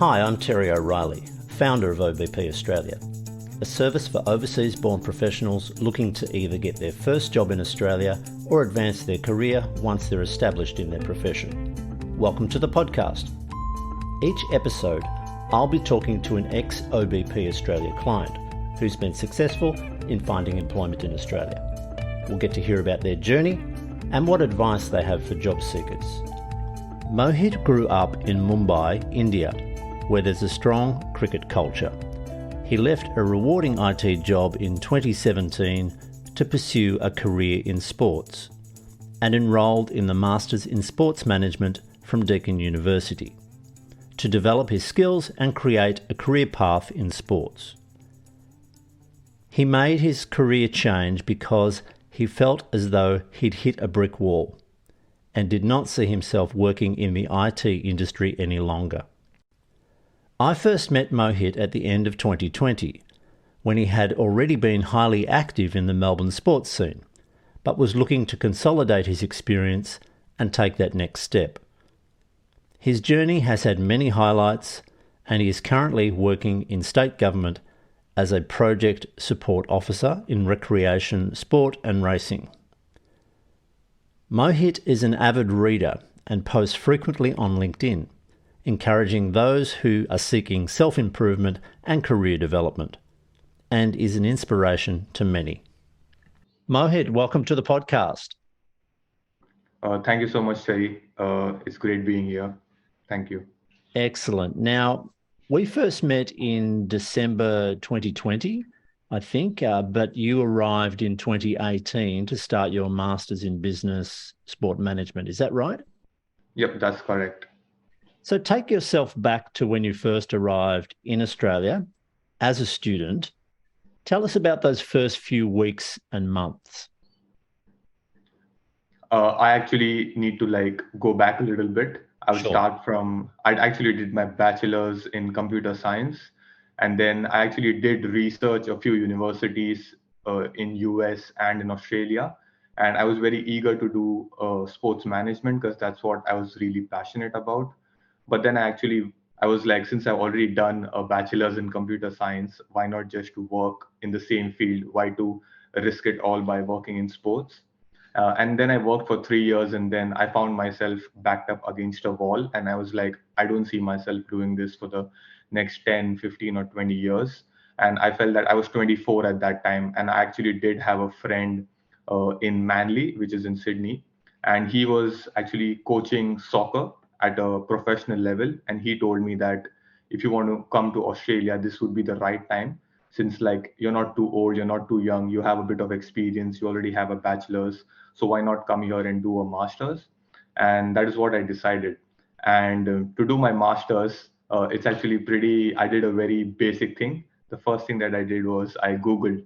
Hi, I'm Terry O'Reilly, founder of OBP Australia, a service for overseas-born professionals looking to either get their first job in Australia or advance their career once they're established in their profession. Welcome to the podcast. Each episode, I'll be talking to an ex-OBP Australia client who's been successful in finding employment in Australia. We'll get to hear about their journey and what advice they have for job seekers. Mohit grew up in Mumbai, India, where there's a strong cricket culture. He left a rewarding IT job in 2017 to pursue a career in sports and enrolled in the Masters in Sports Management from Deakin University to develop his skills and create a career path in sports. He made his career change because he felt as though he'd hit a brick wall and did not see himself working in the IT industry any longer. I first met Mohit at the end of 2020, when he had already been highly active in the Melbourne sports scene, but was looking to consolidate his experience and take that next step. His journey has had many highlights, and he is currently working in state government as a project support officer in recreation, sport and racing. Mohit is an avid reader and posts frequently on LinkedIn, encouraging those who are seeking self-improvement and career development, and is an inspiration to many. Mohit, welcome to the podcast. Thank you so much, Terry. It's great being here. Thank you. Excellent. Now, we first met in December 2020, I think, but you arrived in 2018 to start your Masters in Business Sport Management. Is that right? Yep, that's correct. So take yourself back to when you first arrived in Australia as a student. Tell us about those first few weeks and months. I actually need to go back a little bit. I would Sure. start from, I actually did my bachelor's in computer science, and then I actually did research a few universities in US and in Australia. And I was very eager to do sports management because that's what I was really passionate about. But then I was like, since I've already done a bachelor's in computer science, why not just to work in the same field? Why to risk it all by working in sports? And then I worked for 3 years, and then I found myself backed up against a wall. And I was like, I don't see myself doing this for the next 10, 15, or 20 years. And I felt that I was 24 at that time. And I actually did have a friend in Manly, which is in Sydney. And he was actually coaching soccer at a professional level. And he told me that if you want to come to Australia, this would be the right time, since you're not too old, you're not too young, you have a bit of experience, you already have a bachelor's. So why not come here and do a master's? And that is what I decided. And to do my master's, it's actually I did a very basic thing. The first thing that I did was I Googled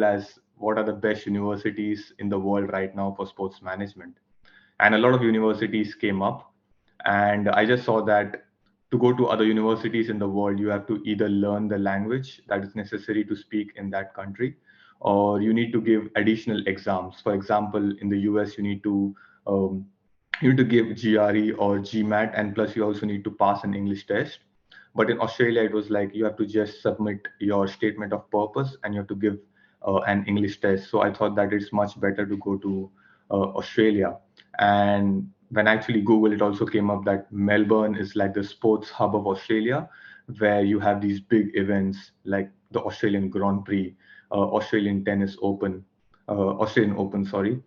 as what are the best universities in the world right now for sports management. And a lot of universities came up. And I just saw that to go to other universities in the world, you have to either learn the language that is necessary to speak in that country, or you need to give additional exams. For example, in the US, um, you need to give GRE or GMAT, and plus you also need to pass an English test. But in Australia, it was like you have to just submit your statement of purpose and you have to give an English test. So I thought that it's much better to go to Australia. And when I actually Google, it also came up that Melbourne is like the sports hub of Australia, where you have these big events like the Australian Grand Prix, Australian Tennis Open, Australian Open, sorry.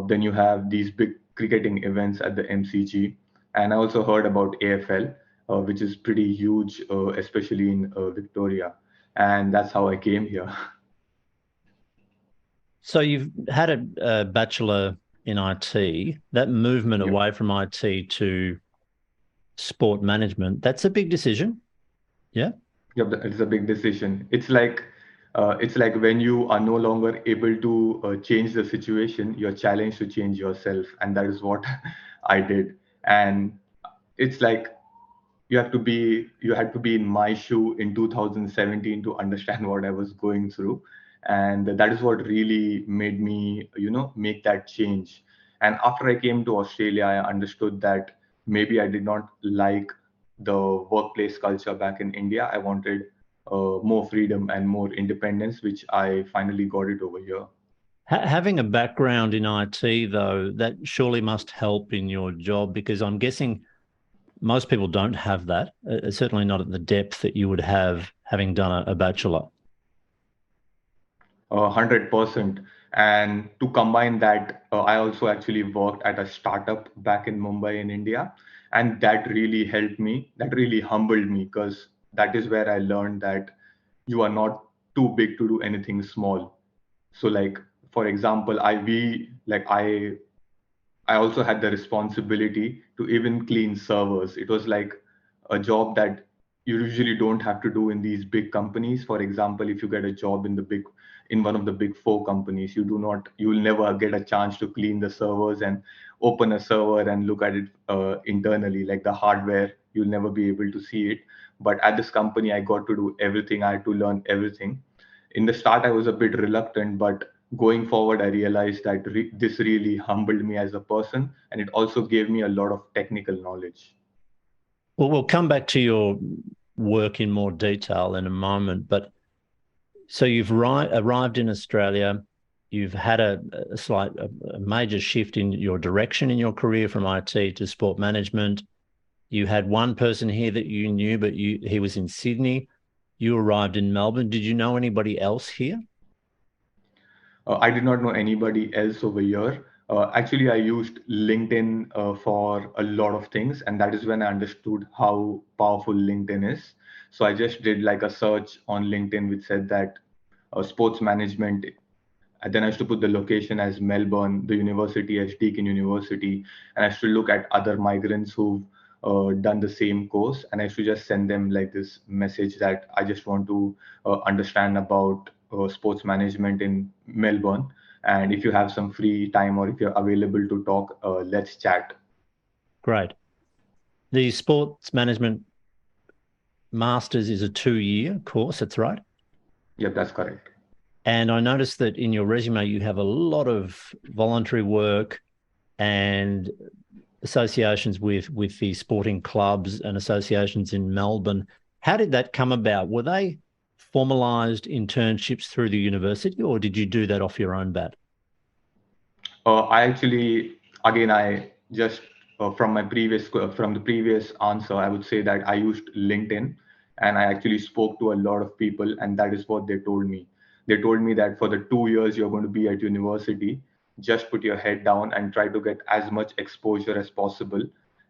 Then you have these big cricketing events at the MCG. And I also heard about AFL, which is pretty huge, especially in Victoria. And that's how I came here. So you've had a bachelor in IT, that movement Yep. away from IT to sport management, that's a big decision. Yeah. Yep, it's a big decision. It's like when you are no longer able to change the situation, you're challenged to change yourself, and that is what I did. And it's like you had to be in my shoe in 2017 to understand what I was going through, and that is what really made me, make that change. And after I came to Australia, I understood that maybe I did not like the workplace culture back in India. I wanted more freedom and more independence, which I finally got it over here. Having a background in IT, though, that surely must help in your job because I'm guessing most people don't have that, certainly not at the depth that you would have having done a bachelor. 100%. And to combine that, I also actually worked at a startup back in Mumbai in India. And that really helped me. That really humbled me because that is where I learned that you are not too big to do anything small. So like, for example, I also had the responsibility to even clean servers. It was like a job that you usually don't have to do in these big companies. For example, if you get a job in one of the big four companies, you will never get a chance to clean the servers and open a server and look at it internally, like the hardware. You'll never be able to see it. But at this company, I got to do everything. I had to learn everything. In the start, I was a bit reluctant, but going forward, I realized that this really humbled me as a person, and it also gave me a lot of technical knowledge. Well, we'll come back to your work in more detail in a moment, but so you've arrived in Australia, you've had a major shift in your direction in your career from IT to sport management. You had one person here that you knew, but he was in Sydney. You arrived in Melbourne. Did you know anybody else here? I did not know anybody else over here. Actually, I used LinkedIn for a lot of things, and that is when I understood how powerful LinkedIn is. So I just did like a search on LinkedIn which said that sports management. And then I used to put the location as Melbourne, the university as Deakin University, and I used to look at other migrants who've done the same course, and I used to just send them like this message that I just want to understand about sports management in Melbourne, and if you have some free time or if you're available to talk, let's chat. Great. The sports management master's is a 2-year course. That's right. Yep, that's correct. And I noticed that in your resume, you have a lot of voluntary work and associations with the sporting clubs and associations in Melbourne. How did that come about? Were they formalized internships through the university, or did you do that off your own bat? I actually, again, I just from the previous answer, I would say that I used LinkedIn, and I actually spoke to a lot of people, and that is what they told me. They told me that for the 2 years you're going to be at university, just put your head down and try to get as much exposure as possible,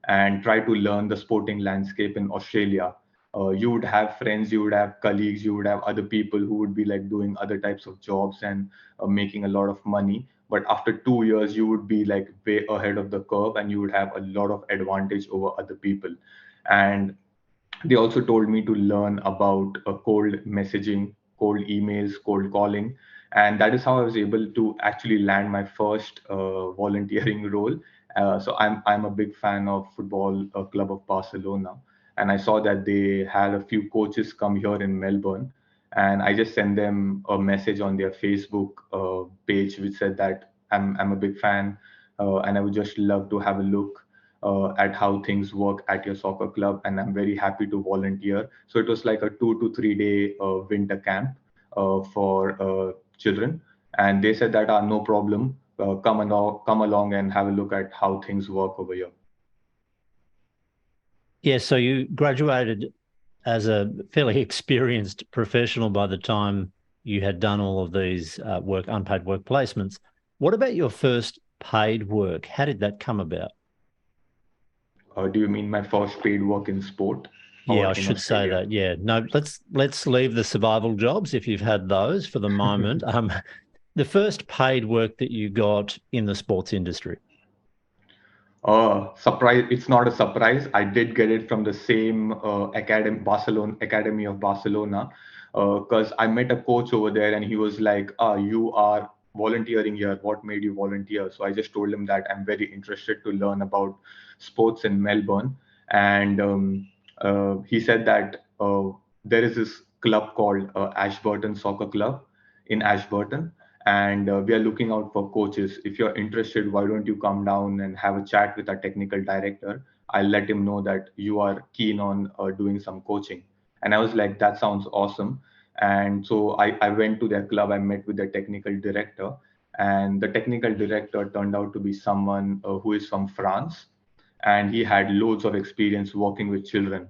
and try to learn the sporting landscape in Australia. You would have friends, you would have colleagues, you would have other people who would be like doing other types of jobs and making a lot of money, but after 2 years you would be like way ahead of the curve and you would have a lot of advantage over other people. And they also told me to learn about cold messaging, cold emails, cold calling, and that is how I was able to actually land my first volunteering role. So I'm a big fan of football club of Barcelona, and I saw that they had a few coaches come here in Melbourne, and I just sent them a message on their Facebook page which said that I'm a big fan, and I would just love to have a look at how things work at your soccer club, and I'm very happy to volunteer. So it was like a 2 to 3 day winter camp for children, and they said that no problem, come along and have a look at how things work over here. Yeah, so you graduated as a fairly experienced professional by the time you had done all of these unpaid work placements. What about your first paid work? How did that come about? Do you mean my first paid work in sport Yeah, I or in should say Australia? that. Yeah, no, let's leave the survival jobs if you've had those for the moment. The first paid work that you got in the sports industry. Surprise! It's not a surprise. I did get it from the same Academy of Barcelona, because I met a coach over there, and he was like, "You are volunteering here. What made you volunteer?" So I just told him that I'm very interested to learn about sports in Melbourne, and he said that there is this club called Ashburton Soccer Club in Ashburton, and we are looking out for coaches. If you're interested, why don't you come down and have a chat with our technical director? I let him know that you are keen on doing some coaching. And I was like, that sounds awesome. And so I went to their club. I met with the technical director, and the technical director turned out to be someone who is from France, and he had loads of experience working with children.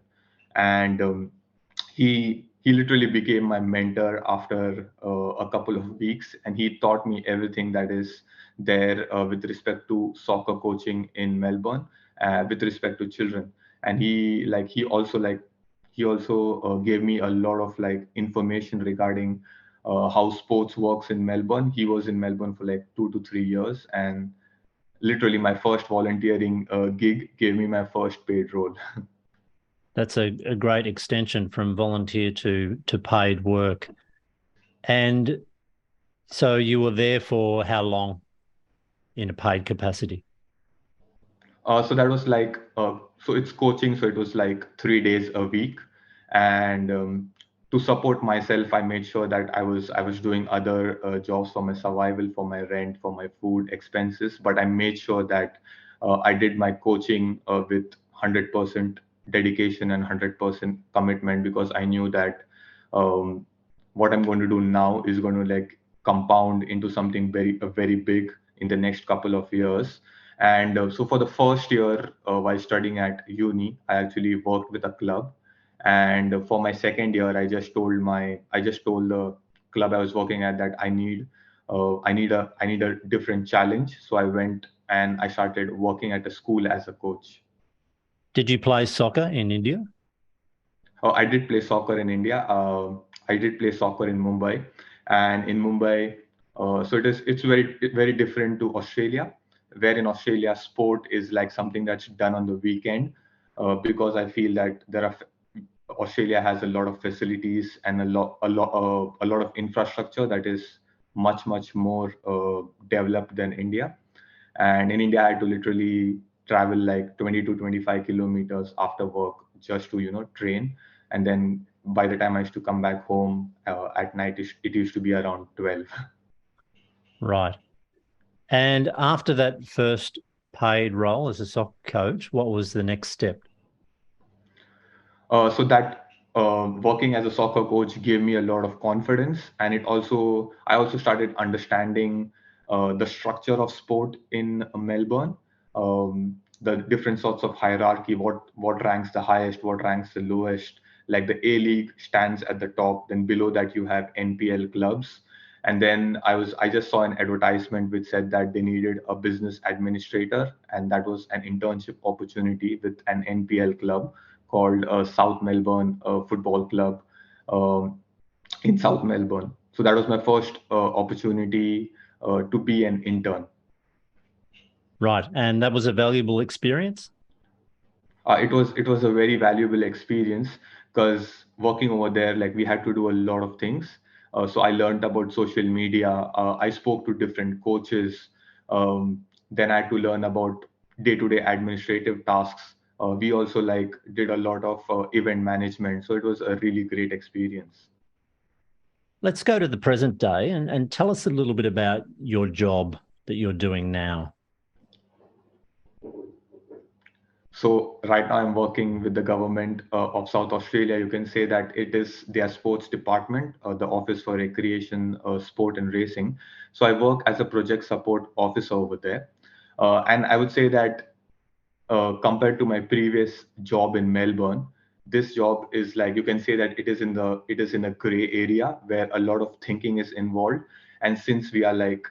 And he literally became my mentor after a couple of weeks, and he taught me everything that is there with respect to soccer coaching in Melbourne, with respect to children. And he also gave me a lot of like information regarding how sports works in Melbourne. He was in Melbourne for like 2 to 3 years, and literally my first volunteering gig gave me my first paid role. That's a great extension from volunteer to paid work. And so you were there for how long in a paid capacity? So that was like, so it's coaching, so it was like 3 days a week, and to support myself, I made sure that I was doing other jobs for my survival, for my rent, for my food expenses, but I made sure that I did my coaching with 100% dedication and 100% commitment, because I knew that um, what I'm going to do now is going to like compound into something very big in the next couple of years. And so for the first year, while studying at uni, I actually worked with a club. And for my second year, I just told the club I was working at that I need a different challenge. So I went and I started working at a school as a coach. Did you play soccer in India? I did play soccer in India. I did play soccer in Mumbai, and in Mumbai, so it's very different to Australia, where in Australia sport is like something that's done on the weekend, because I feel that Australia has a lot of facilities and a lot of infrastructure that is much more developed than India. And in India, I had to literally travel like 20 to 25 kilometers after work just to train. And then by the time I used to come back home at night, it used to be around 12. Right. And after that first paid role as a soccer coach, what was the next step? So that working as a soccer coach gave me a lot of confidence, and I also started understanding the structure of sport in Melbourne, the different sorts of hierarchy, what ranks the highest, what ranks the lowest. Like the A League stands at the top, then below that you have NPL clubs, and then I just saw an advertisement which said that they needed a business administrator, and that was an internship opportunity with an NPL club called South Melbourne Football Club um, in South Melbourne. So that was my first opportunity to be an intern. Right. And that was a valuable experience? It was a very valuable experience, because working over there, like we had to do a lot of things. So I learned about social media. I spoke to different coaches. Then I had to learn about day-to-day administrative tasks. We also like did a lot of event management. So it was a really great experience. Let's go to the present day and tell us a little bit about your job that you're doing now. So right now I'm working with the government of South Australia. You can say that it is their sports department, the Office for Recreation, Sport and Racing. So I work as a project support officer over there. And I would say that compared to my previous job in Melbourne, this job is like, you can say that it is in a gray area where a lot of thinking is involved. And since we are the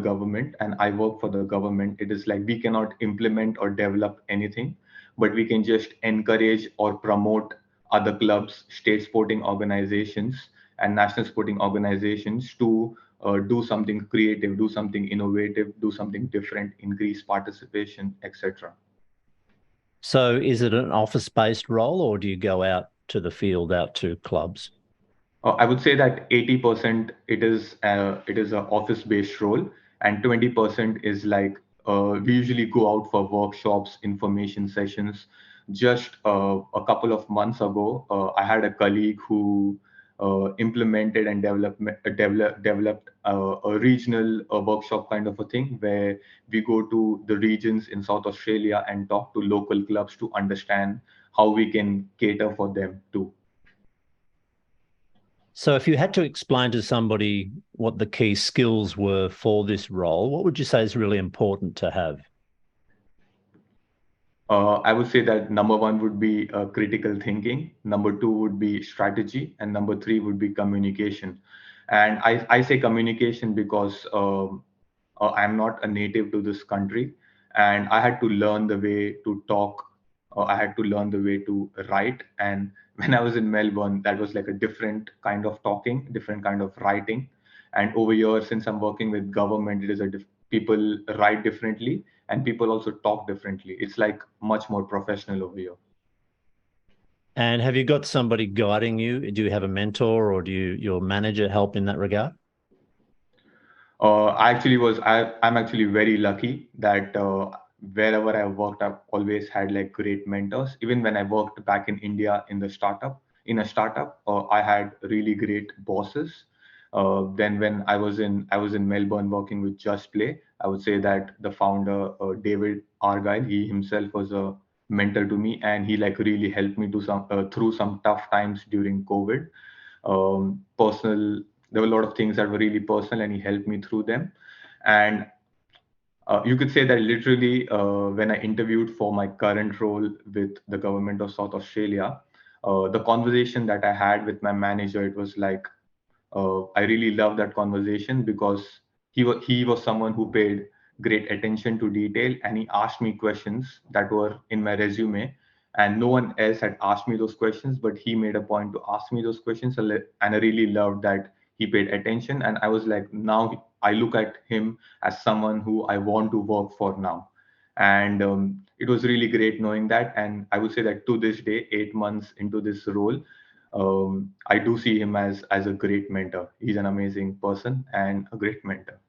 government and I work for the government, it is like we cannot implement or develop anything, but we can just encourage or promote other clubs, state sporting organizations, and national sporting organizations to do something creative, do something innovative, do something different, increase participation, etc. So is it an office-based role or do you go out to the field, out to clubs? I would say that 80% it is an office-based role, and 20% is like we usually go out for workshops, information sessions. Just a couple of months ago, I had a colleague implemented and developed a regional workshop kind of a thing where we go to the regions in South Australia and talk to local clubs to understand how we can cater for them too. So, if you had to explain to somebody what the key skills were for this role, what would you say is really important to have? I would say that number one would be critical thinking, number two would be strategy, and number three would be communication. And I say communication because I'm not a native to this country, and I had to learn the way to talk. I had to learn the way to write. And when I was in Melbourne, that was like a different kind of talking, different kind of writing. And over here, since I'm working with government, it is people write differently and people also talk differently. It's like much more professional over here. And have you got somebody guiding you? Do you have a mentor or do your manager help in that regard? I'm actually very lucky that wherever I worked, I've always had like great mentors. Even when I worked back in India in a startup, I had really great bosses. Then when I was in Melbourne working with Just Play, I would say that the founder, David Argyle, he himself was a mentor to me, and he like really helped me to some through some tough times during COVID. Personal, there were a lot of things that were really personal, and he helped me through them. And you could say that literally, when I interviewed for my current role with the government of South Australia, the conversation that I had with my manager, it was like I really loved that conversation because he was someone who paid great attention to detail, and he asked me questions that were in my resume, and no one else had asked me those questions, but he made a point to ask me those questions, and I really loved that he paid attention. And I was like, now I look at him as someone who I want to work for now. And it was really great knowing that. And I would say that to this day, 8 months into this role, I do see him as a great mentor. He's an amazing person and a great mentor.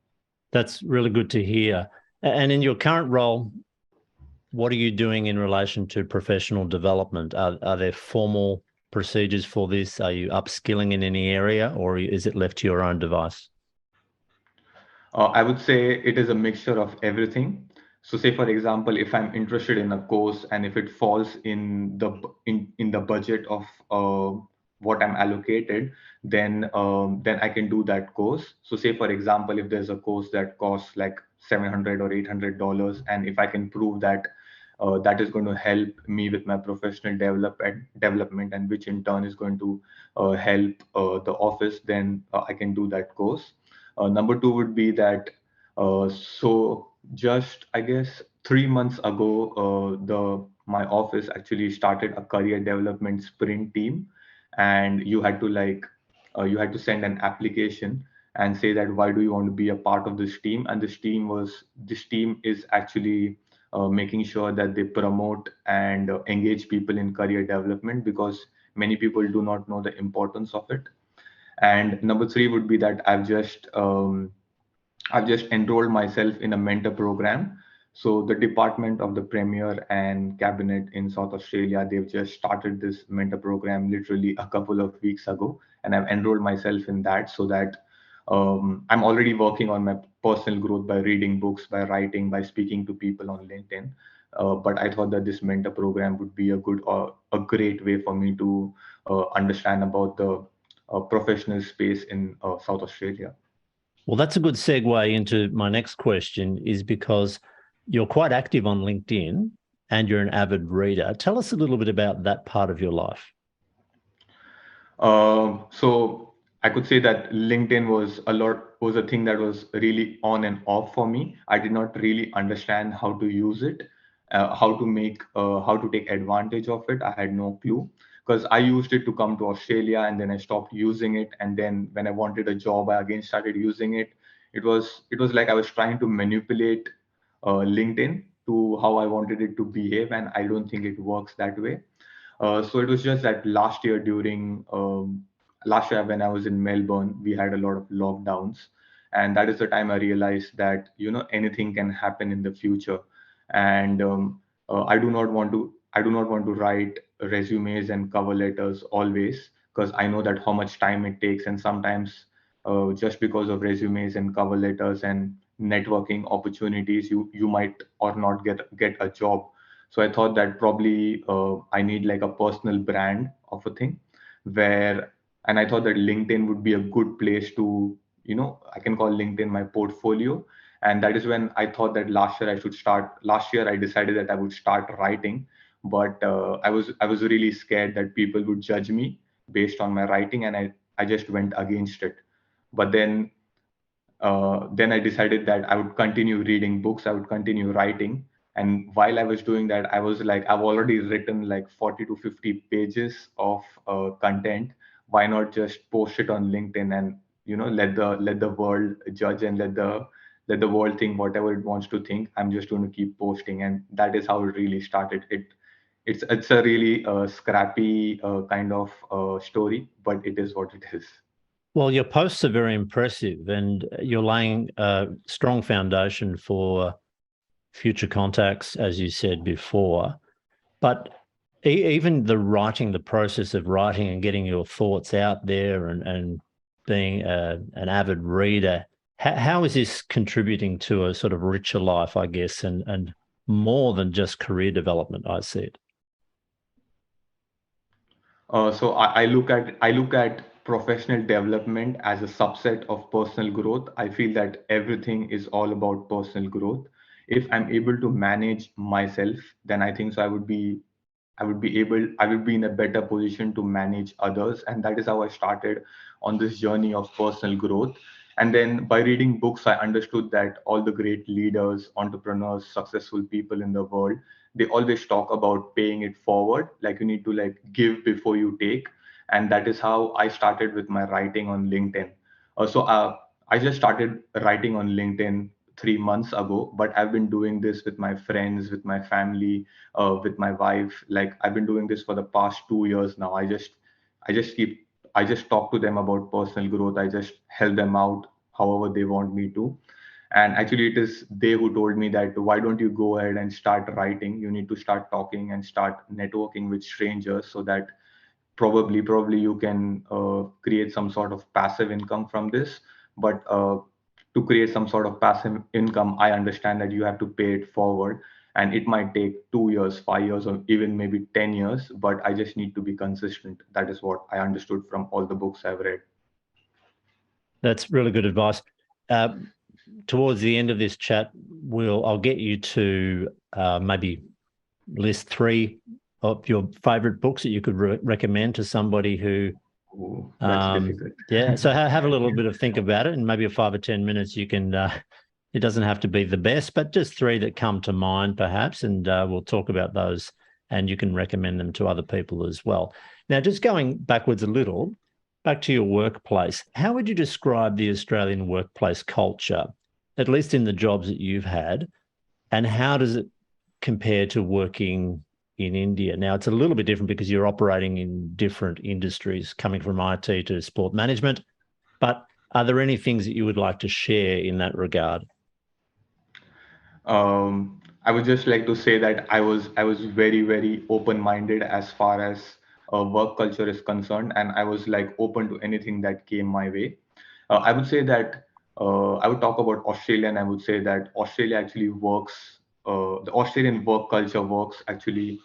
That's really good to hear. And in your current role, what are you doing in relation to professional development? Are there formal procedures for this? Are you upskilling in any area, or is it left to your own device? I would say it is a mixture of everything. So, say for example, if I'm interested in a course and if it falls in the budget of what I'm allocated, then I can do that course. So, say for example, if there's a course that costs like $700 or $800, and if I can prove that that is going to help me with my professional development, and which in turn is going to help the office, then I can do that course. Number two would be that so just I guess 3 months ago, the my office actually started a career development sprint team, and you had to send an application and say that why do you want to be a part of this team. And this team is actually making sure that they promote and engage people in career development, because many people do not know the importance of it. And number three would be that I've just enrolled myself in a mentor program. So the Department of the Premier and Cabinet in South Australia, they've just started this mentor program literally a couple of weeks ago, and I've enrolled myself in that so that I'm already working on my personal growth by reading books, by writing, by speaking to people on LinkedIn. But I thought that this mentor program would be a great way for me to understand about the professional space in South Australia. Well, that's a good segue into my next question, is because you're quite active on LinkedIn and you're an avid reader. Tell us a little bit about that part of your life. So I could say that LinkedIn was a thing that was really on and off for me. I did not really understand how to use it, how to take advantage of it. I had no clue because I used it to come to Australia, and then I stopped using it. And then when I wanted a job, I again started using it. It was like I was trying to manipulate LinkedIn to how I wanted it to behave, and I don't think it works that way. So it was just that last year when I was in Melbourne, we had a lot of lockdowns, and that is the time I realized that anything can happen in the future, and I do not want to write resumes and cover letters always. because I know that how much time it takes, and sometimes just because of resumes and cover letters and networking opportunities, you might or not get a job. So I thought that probably I need like a personal brand of a thing where, and I thought that LinkedIn would be a good place to, I can call LinkedIn my portfolio. And that is when I thought that last year I decided that I would start writing, but I was really scared that people would judge me based on my writing, and I just went against it. But then I decided that I would continue reading books, I would continue writing. And while I was doing that, I was like, I've already written like 40 to 50 pages of content. Why not just post it on LinkedIn and let the world judge, and let the world think whatever it wants to think. I'm just going to keep posting, and that is how it really started. It's a really scrappy kind of story, but it is what it is. Well, your posts are very impressive, and you're laying a strong foundation for future contacts, as you said before. But even the process of writing and getting your thoughts out there, and being an avid reader, how is this contributing to a sort of richer life, I guess, and more than just career development, I see it? So I look at professional development as a subset of personal growth. I feel that everything is all about personal growth. If I'm able to manage myself, then I think so I would be in a better position to manage others. And that is how I started on this journey of personal growth. And then by reading books, I understood that all the great leaders, entrepreneurs, successful people in the world, they always talk about paying it forward. Like you need to like give before you take. And that is how I started with my writing on LinkedIn. So I just started writing on LinkedIn 3 months ago, but I've been doing this with my friends, with my family, with my wife. Like I've been doing this for the past 2 years now. I just talk to them about personal growth. I just help them out however they want me to. And actually, it is they who told me that why don't you go ahead and start writing? You need to start talking and start networking with strangers, so that probably you can create some sort of passive income from this. But to create some sort of passive income, I understand that you have to pay it forward, and it might take 2 years, 5 years, or even maybe 10 years, but I just need to be consistent. That is what I understood from all the books I've read. That's really good advice. Uh, Towards the end of this chat, I'll get you to maybe list 3 of your favorite books that you could recommend to somebody who, Ooh, that's difficult. yeah. So have a little bit of think about it, and maybe 5 or 10 minutes you can. It doesn't have to be the best, but just 3 that come to mind, perhaps, and we'll talk about those, and you can recommend them to other people as well. Now, just going backwards a little, back to your workplace, how would you describe the Australian workplace culture, at least in the jobs that you've had, and how does it compare to working in India? Now, it's a little bit different because you're operating in different industries, coming from IT to sport management, but are there any things that you would like to share in that regard? I would just like to say that I was very very open minded as far as work culture is concerned, and I was like open to anything that came my way. I would say that I would talk about Australia, and I would say that Australia actually works. The Australian work culture works actually.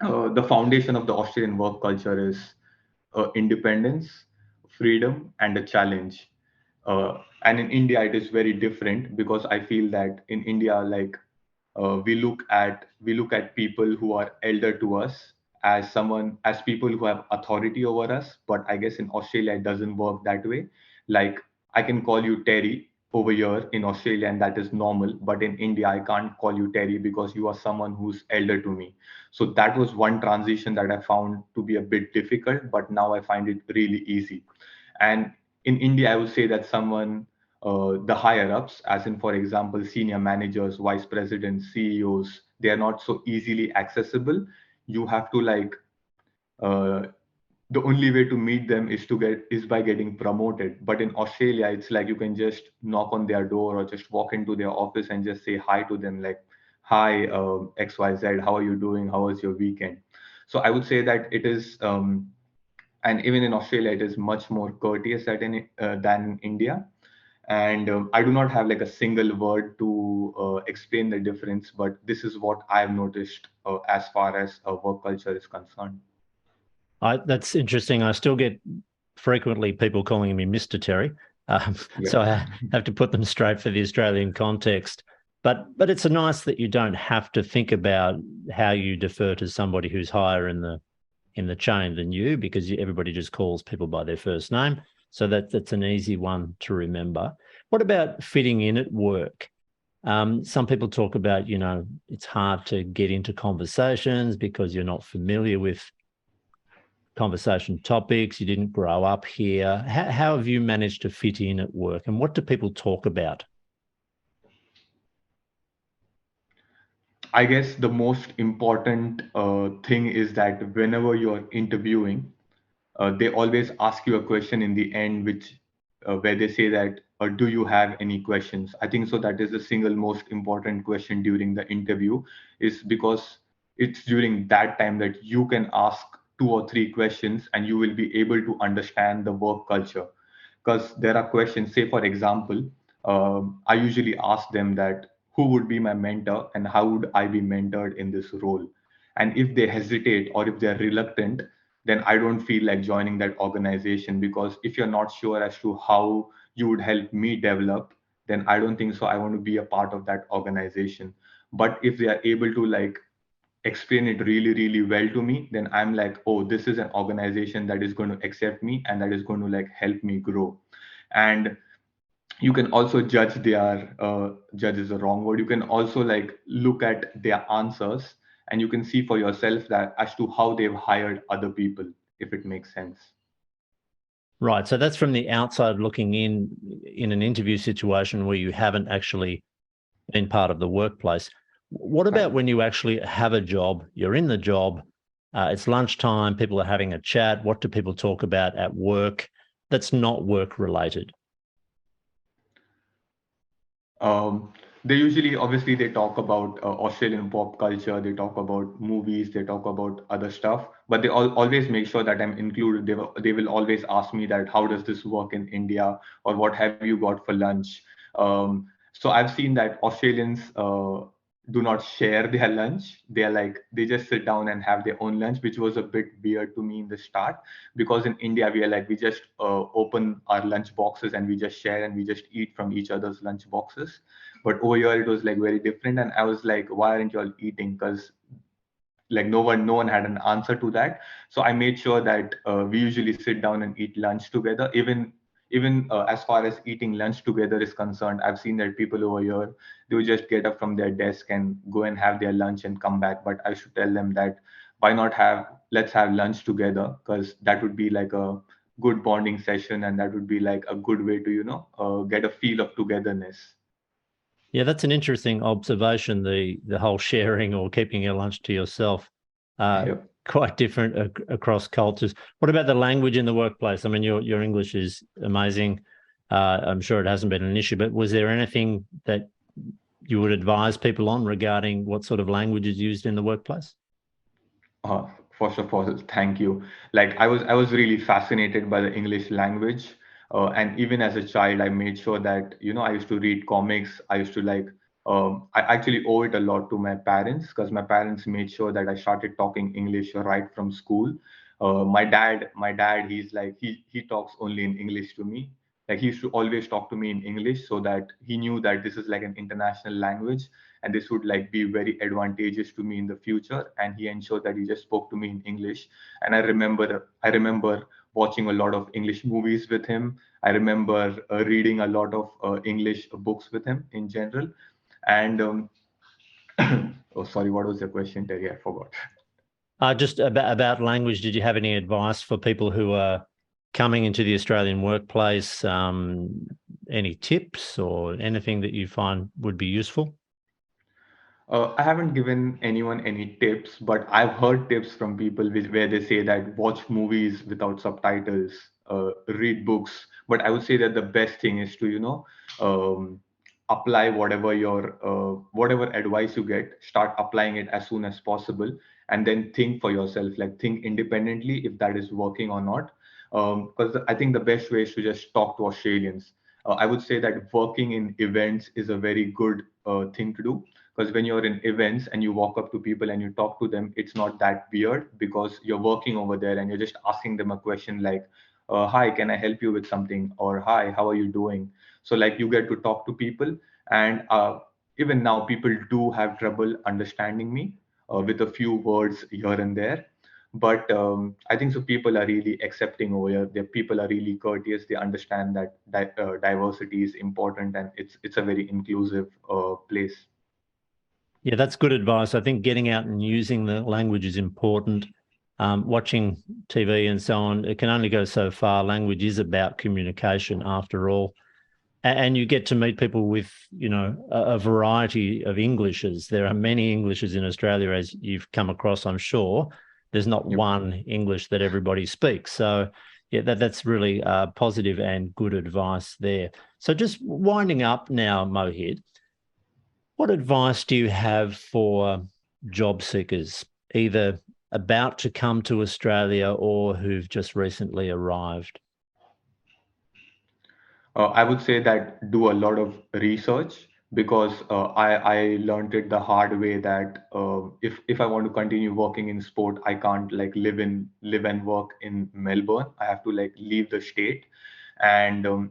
The foundation of the Australian work culture is independence, freedom, and a challenge. And in India, it is very different, because I feel that in India, like we look at people who are elder to us as people who have authority over us. But I guess in Australia it doesn't work that way. Like I can call you Terry over here in Australia, and that is normal, but in India I can't call you Terry because you are someone who's elder to me. So that was one transition that I found to be a bit difficult, but now I find it really easy. And in India, I would say that the higher ups, as in, for example, senior managers, vice presidents, CEOs, they are not so easily accessible. You have to like, uh, the only way to meet them is by getting promoted. But in Australia, it's like you can just knock on their door or just walk into their office and just say hi to them, like, hi, XYZ, how are you doing? How was your weekend? So I would say that it is. And even in Australia, it is much more courteous than in India. And I do not have like a single word to explain the difference, but this is what I've noticed as far as work culture is concerned. That's interesting. I still get frequently people calling me Mr. Terry. Yeah. So I have to put them straight for the Australian context. But it's nice that you don't have to think about how you defer to somebody who's higher in the chain than you, because everybody just calls people by their first name. So that's an easy one to remember. What about fitting in at work? Some people talk about, it's hard to get into conversations because you're not familiar with conversation topics. You didn't grow up here. How have you managed to fit in at work, and what do people talk about? I guess the most important thing is that whenever you're interviewing, they always ask you a question in the end, which where they say that, "Do you have any questions?" I think so. That is the single most important question during the interview, is because it's during that time that you can ask 2 or 3 questions, and you will be able to understand the work culture. Because there are questions. Say, for example, I usually ask them that who would be my mentor and how would I be mentored in this role. And if they hesitate or if they're reluctant, then I don't feel like joining that organization, because if you're not sure as to how you would help me develop, then I don't think so I want to be a part of that organization. But if they are able to like explain it really, really well to me, then I'm like, oh, this is an organization that is going to accept me and that is going to like help me grow. And you can also judge their judge is the wrong word. You can also like look at their answers, and you can see for yourself that as to how they've hired other people, if it makes sense. Right. So that's from the outside looking in an interview situation where you haven't actually been part of the workplace. What Right. about when you actually have a job, you're in the job, it's lunchtime, people are having a chat. What do people talk about at work that's not work related? Um, they usually, obviously, they talk about Australian pop culture. They talk about movies. They talk about other stuff. But they always make sure that I'm included. They will always ask me that how does this work in India, or what have you got for lunch. So I've seen that Australians do not share their lunch. They just sit down and have their own lunch, which was a bit weird to me in the start, because in India we just open our lunch boxes and we just share and we just eat from each other's lunch boxes. But over here it was like very different, and I was like, why aren't you all eating? Because like no one had an answer to that. So I made sure that we usually sit down and eat lunch together. Even as far as eating lunch together is concerned, I've seen that people over here, they would just get up from their desk and go and have their lunch and come back. But I should tell them that, why not have let's have lunch together, because that would be like a good bonding session, and that would be like a good way to get a feel of togetherness. Yeah, that's an interesting observation. The whole sharing or keeping your lunch to yourself, uh, Yeah. quite different across cultures. What about the language in the workplace? I mean, your English is amazing. I'm sure it hasn't been an issue, but was there anything that you would advise people on regarding what sort of language is used in the workplace? Uh, First of all, thank you. Like I was really fascinated by the English language, and even as a child, I made sure that I used to read comics. I used to like. I actually owe it a lot to my parents, because my parents made sure that I started talking English right from school. My dad, he's like he talks only in English to me. Like he used to always talk to me in English, so that he knew that this is like an international language, and this would like be very advantageous to me in the future, and he ensured that he just spoke to me in English. And I remember watching a lot of English movies with him. I remember reading a lot of English books with him in general. And oh, sorry, what was the question, Terry? I forgot. Just about language, did you have any advice for people who are coming into the Australian workplace? Any tips or anything that you find would be useful? I haven't given anyone any tips, but I've heard tips from people where they say that watch movies without subtitles, read books. But I would say that the best thing is to, um, apply whatever advice you get, start applying it as soon as possible, and then think for yourself, like think independently if that is working or not. Because I think the best way is to just talk to Australians. I would say that working in events is a very good thing to do, because when you're in events and you walk up to people and you talk to them, it's not that weird because you're working over there and you're just asking them a question like, hi, can I help you with something? Or hi, how are you doing? So like you get to talk to people, and even now people do have trouble understanding me with a few words here and there. But I think so people are really accepting over here. The people are really courteous. They understand that diversity is important, and it's a very inclusive place. Yeah, that's good advice. I think getting out and using the language is important. Watching TV and so on, it can only go so far. Language is about communication after all. And you get to meet people with, a variety of Englishes. There are many Englishes in Australia, as you've come across, I'm sure. There's not Yep. one English that everybody speaks. So, yeah, that's really positive and good advice there. So just winding up now, Mohit, what advice do you have for job seekers, either about to come to Australia or who've just recently arrived? I would say that do a lot of research, because I learned it the hard way that if I want to continue working in sport, I can't like live and work in Melbourne. I have to like leave the state, and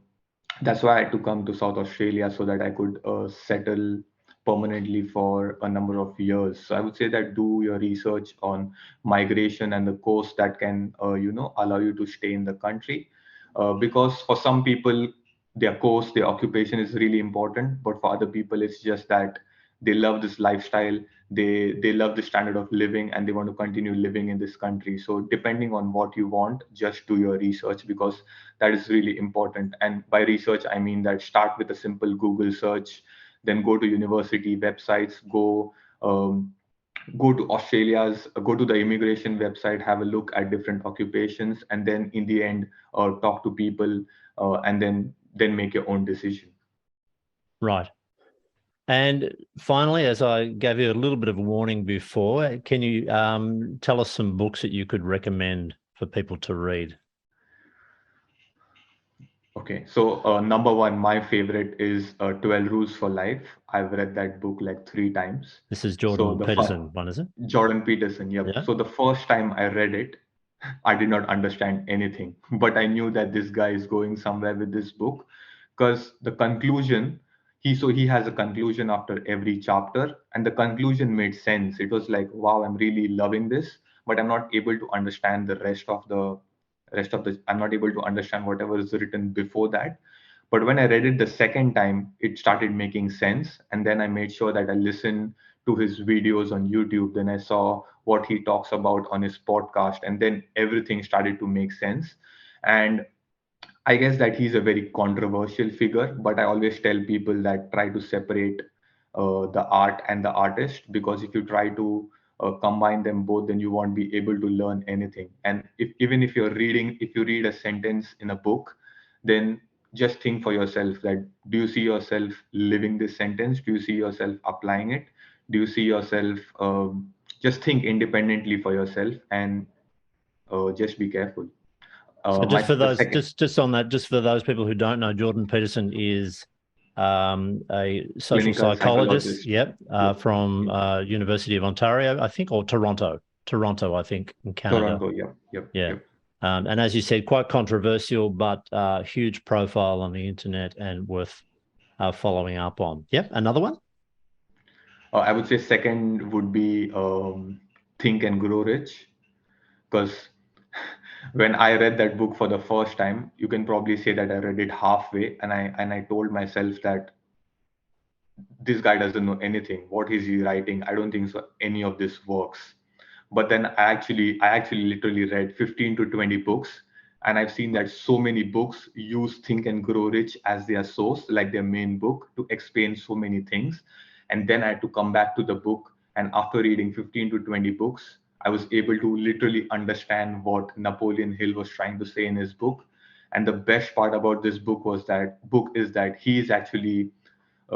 that's why I had to come to South Australia so that I could settle permanently for a number of years. So I would say that do your research on migration and the course that can allow you to stay in the country, because for some people their course, their occupation is really important, but for other people it's just that they love this lifestyle, they love the standard of living, and they want to continue living in this country. So depending on what you want, just do your research, because that is really important. And by research I mean that start with a simple Google search, then go to university websites, go to go to the immigration website, have a look at different occupations, and then in the end talk to people, and then make your own decision. Right. And finally, as I gave you a little bit of a warning before, can you tell us some books that you could recommend for people to read? Okay, so number one, my favorite is 12 Rules for Life. I've read that book like 3 times. This is So Jordan the first, Peterson one, is it? Jordan Peterson, yep. Yeah. So the first time I read it, I did not understand anything, but I knew that this guy is going somewhere with this book, because the conclusion, he has a conclusion after every chapter, and the conclusion made sense. It was like, wow, I'm really loving this, but I'm not able to understand the rest of the. I'm not able to understand whatever is written before that. But when I read it the second time, it started making sense. And then I made sure that I listened to his videos on YouTube. Then I saw what he talks about on his podcast. And then everything started to make sense. And I guess that he's a very controversial figure, but I always tell people that try to separate the art and the artist, because if you try to combine them both, then you won't be able to learn anything. And even if you read a sentence in a book, then just think for yourself that do you see yourself living this sentence? Do you see yourself applying it? Do you see yourself just think independently for yourself, and just be careful. So My just for the those, second just on that, just for those people who don't know, Jordan Peterson is a social clinical psychologist. psychologist. Yep, Yep. from Yep. University of Ontario, I think, or Toronto, I think, in Canada. Toronto. Yep. Yep. Yeah. Yep. And as you said, quite controversial, but huge profile on the internet and worth following up on. Yep. Another one? I would say second would be Think and Grow Rich, because when I read that book for the first time, you can probably say that I read it halfway, and I told myself that this guy doesn't know anything. What is he writing? I don't think so any of this works. But then I actually literally read 15 to 20 books, and I've seen that so many books use Think and Grow Rich as their source, like their main book, to explain so many things. And then I had to come back to the book, and after reading 15 to 20 books, I was able to literally understand what Napoleon Hill was trying to say in his book. And the best part about this book is that he is actually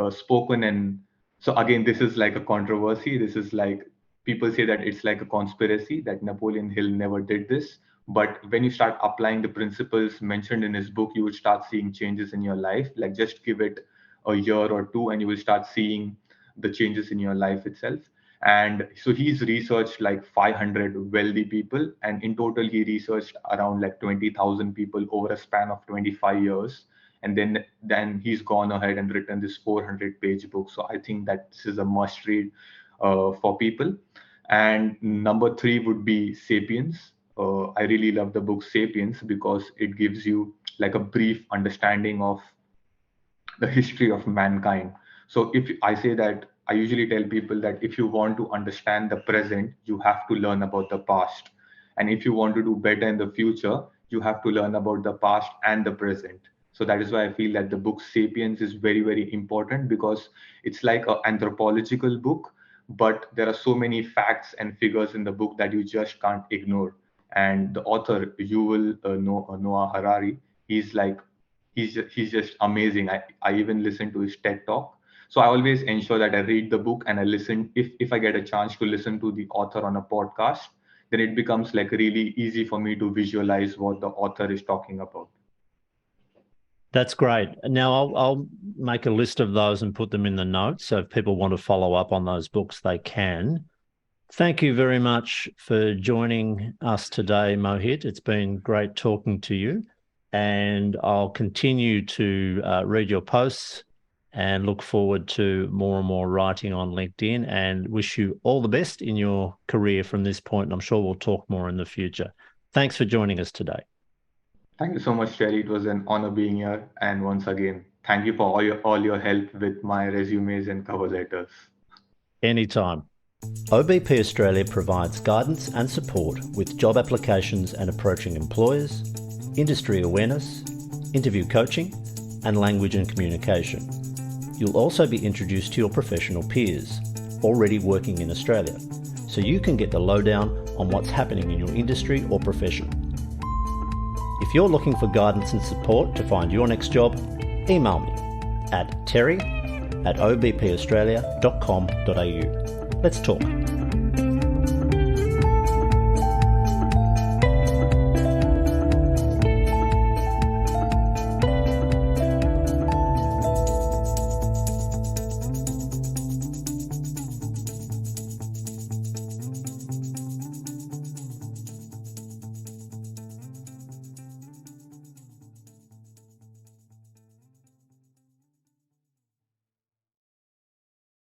spoken. And so again, this is like a controversy. This is like people say that it's like a conspiracy that Napoleon Hill never did this. But when you start applying the principles mentioned in his book, you will start seeing changes in your life. Like just give it a year or two and you will start seeing the changes in your life itself. And so he's researched like 500 wealthy people, and in total he researched around like 20,000 people over a span of 25 years. And then he's gone ahead and written this 400-page book. So I think that this is a must read for people. And number three would be Sapiens. I really love the book Sapiens because it gives you like a brief understanding of the history of mankind. So if I say that, I usually tell people that if you want to understand the present, you have to learn about the past. And if you want to do better in the future, you have to learn about the past and the present. So that is why I feel that the book Sapiens is very, very important, because it's like an anthropological book, but there are so many facts and figures in the book that you just can't ignore. And the author, Noah Harari, he's just amazing. I even listen to his TED talk. So I always ensure that I read the book and I listen. If I get a chance to listen to the author on a podcast, then it becomes like really easy for me to visualize what the author is talking about. That's great. Now I'll make a list of those and put them in the notes. So if people want to follow up on those books, they can. Thank you very much for joining us today, Mohit. It's been great talking to you. And I'll continue to read your posts and look forward to more and more writing on LinkedIn, and wish you all the best in your career from this point. And I'm sure we'll talk more in the future. Thanks for joining us today. Thank you so much, Terry. It was an honor being here. And once again, thank you for all your help with my resumes and cover letters. Anytime. OBP Australia provides guidance and support with job applications and approaching employers, industry awareness, interview coaching, and language and communication. You'll also be introduced to your professional peers already working in Australia, so you can get the lowdown on what's happening in your industry or profession. If you're looking for guidance and support to find your next job, email me at terry@obpaustralia.com.au. Let's talk.